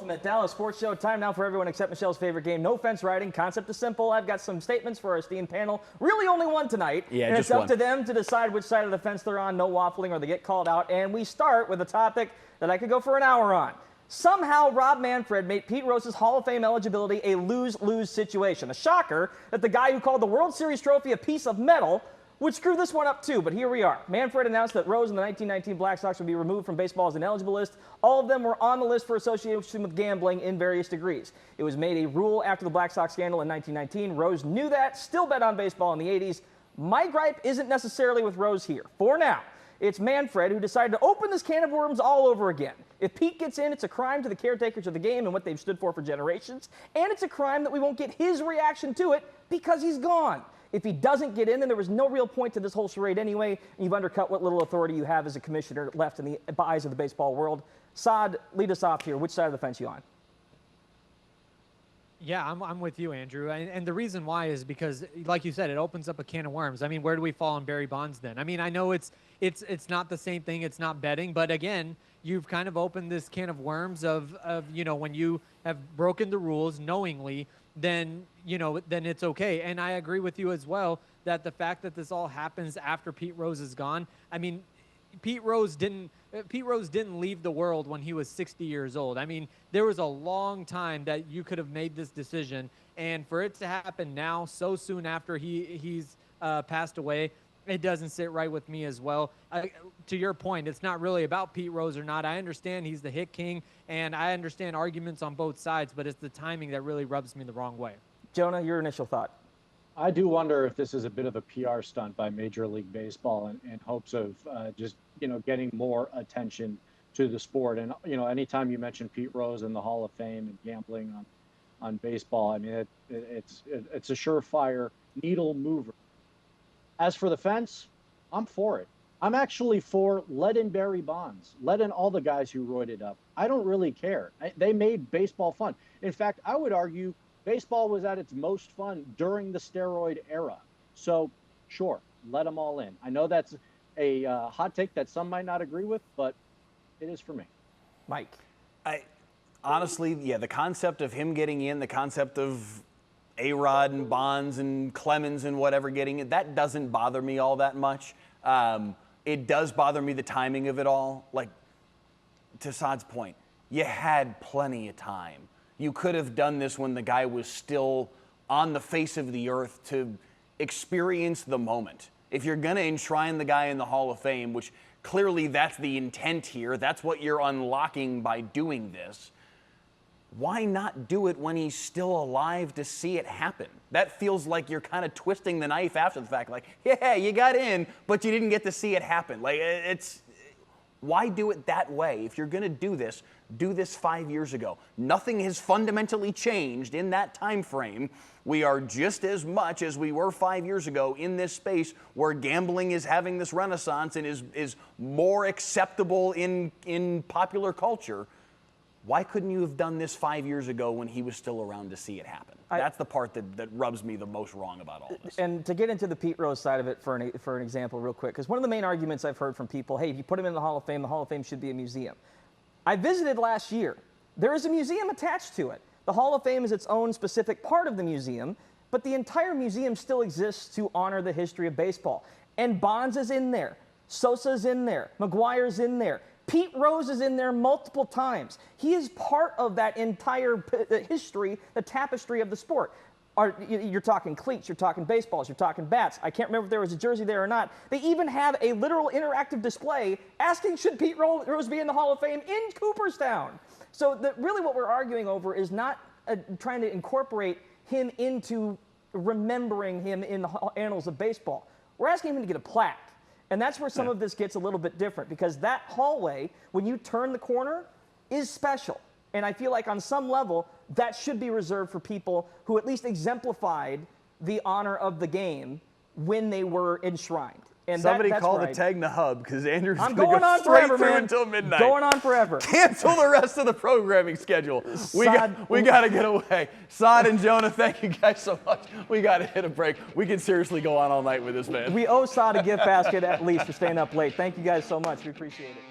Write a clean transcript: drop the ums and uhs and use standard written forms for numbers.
Ultimate Dallas Sports Show. Time now for everyone except Michelle's favorite game, no fence riding. Concept is simple. I've got some statements for our esteemed panel. Really only one tonight. Yeah, and just it's up one. to them to decide which side of the fence they're on. No waffling or they get called out. And we start with a topic that I could go for an hour on. Somehow, Rob Manfred made Pete Rose's Hall of Fame eligibility a lose-lose situation. A shocker that the guy who called the World Series trophy a piece of metal would screw this one up too, but here we are. Manfred announced that Rose and the 1919 Black Sox would be removed from baseball's ineligible list. All of them were on the list for association with gambling in various degrees. It was made a rule after the Black Sox scandal in 1919. Rose knew that, still bet on baseball in the 80s. My gripe isn't necessarily with Rose here. For now, it's Manfred who decided to open this can of worms all over again. If Pete gets in, it's a crime to the caretakers of the game and what they've stood for generations, and it's a crime that we won't get his reaction to it because he's gone. If he doesn't get in, then there was no real point to this whole charade anyway, and you've undercut what little authority you have as a commissioner left in the eyes of the baseball world. Saad, lead us off here. Which side of the fence you on? Yeah, I'm with you, Andrew. And the reason why is because, like you said, it opens up a can of worms. I mean, where do we fall on Barry Bonds then? I mean, I know it's not the same thing. It's not betting. But again, you've kind of opened this can of worms of when you have broken the rules knowingly, then it's okay. And I agree with you as well that the fact that this all happens after Pete Rose is gone. I mean, Pete Rose didn't leave the world when he was 60 years old. I mean, there was a long time that you could have made this decision, and for it to happen now, so soon after he's passed away, it doesn't sit right with me as well. To your point, it's not really about Pete Rose or not. I understand he's the hit king, and I understand arguments on both sides, but it's the timing that really rubs me the wrong way. Jonah, your initial thought? I do wonder if this is a bit of a PR stunt by Major League Baseball in hopes of just getting more attention to the sport. And anytime you mention Pete Rose in the Hall of Fame and gambling on baseball, I mean it's a surefire needle mover. As for the fence, I'm for it. I'm actually for let in Barry Bonds, let in all the guys who roided up. I don't really care. They made baseball fun. In fact, I would argue baseball was at its most fun during the steroid era. So, sure, let them all in. I know that's a hot take that some might not agree with, but it is for me. Mike? Honestly, the concept of him getting in, the concept of A-Rod and Bonds and Clemens and whatever getting in, that doesn't bother me all that much. It does bother me the timing of it all. Like, to Saad's point, you had plenty of time. You could have done this when the guy was still on the face of the earth to experience the moment. If you're going to enshrine the guy in the Hall of Fame, which clearly that's the intent here, that's what you're unlocking by doing this, why not do it when he's still alive to see it happen? That feels like you're kind of twisting the knife after the fact. Like, yeah, you got in, but you didn't get to see it happen. Like, why do it that way? If you're going to do this 5 years ago. Nothing has fundamentally changed in that time frame. We are just as much as we were 5 years ago in this space where gambling is having this renaissance and is more acceptable in popular culture. Why couldn't you have done this 5 years ago when he was still around to see it happen? That's the part that rubs me the most wrong about all this. And to get into the Pete Rose side of it for an example real quick, because one of the main arguments I've heard from people, hey, if you put him in the Hall of Fame should be a museum. I visited last year. There is a museum attached to it. The Hall of Fame is its own specific part of the museum, but the entire museum still exists to honor the history of baseball. And Bonds is in there. Sosa's in there. McGuire's in there. Pete Rose is in there multiple times. He is part of that entire history, the tapestry of the sport. You're talking cleats, you're talking baseballs, you're talking bats. I can't remember if there was a jersey there or not. They even have a literal interactive display asking should Pete Rose be in the Hall of Fame in Cooperstown. So really what we're arguing over is not trying to incorporate him into remembering him in the annals of baseball. We're asking him to get a plaque. And that's where some of this gets a little bit different, because that hallway, when you turn the corner, is special. And I feel like on some level, that should be reserved for people who at least exemplified the honor of the game when they were enshrined. And somebody call the tag the hub, because Andrew's going to go on straight forever, through man. until midnight. Going on forever. Cancel the rest of the programming schedule. We got to get away. Saad and Jonah, thank you guys so much. We got to hit a break. We can seriously go on all night with this, man. We owe Saad a gift basket at least for staying up late. Thank you guys so much. We appreciate it.